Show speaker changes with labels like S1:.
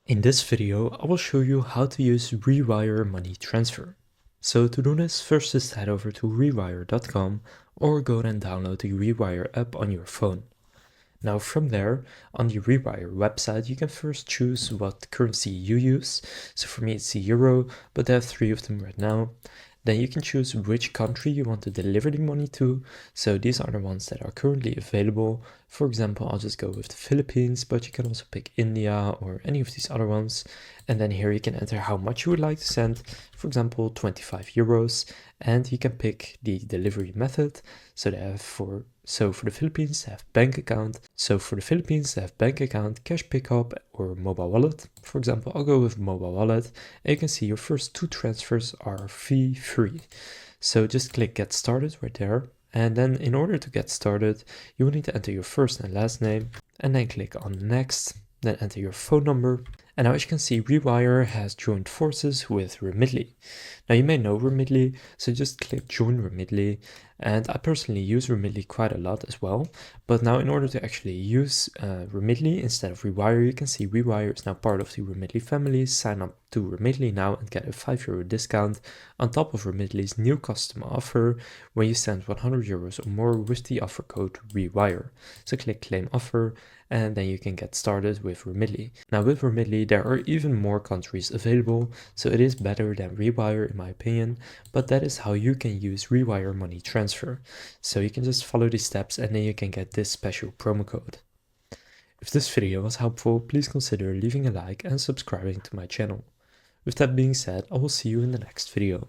S1: In this video, I will show you how to use Rewire Money Transfer. So to do this, first just head over to rewire.com or go and download the Rewire app on your phone. Now from there, on the Rewire website, you can first choose what currency you use. So for me it's the euro, but I have 3 of them right now. Then you can choose which country you want to deliver the money to. So these are the ones that are currently available. For example, I'll just go with the Philippines, but you can also pick India or any of these other ones. And then here you can enter how much you would like to send, for example, 25 euros. And you can pick the delivery method. So for the Philippines, they have bank account. So for the Philippines, they have bank account, cash pickup, or mobile wallet. For example, I'll go with mobile wallet. And you can see your first 2 transfers are fee-free. So just click get started right there. And then in order to get started, you will need to enter your first and last name and then click on next, then enter your phone number. And now as you can see, Rewire has joined forces with Remitly. Now you may know Remitly, so just click join Remitly. And I personally use Remitly quite a lot as well. But now in order to actually use Remitly instead of Rewire, you can see Rewire is now part of the Remitly family. Sign up to Remitly now and get a €5 discount on top of Remitly's new customer offer when you send 100 euros or more with the offer code Rewire. So click claim offer and then you can get started with Remitly. Now with Remitly there are even more countries available, so it is better than Rewire in my opinion, but that is how you can use Rewire Money Transfer. So you can just follow these steps and then you can get this special promo code. If this video was helpful, please consider leaving a like and subscribing to my channel. With that being said, I will see you in the next video.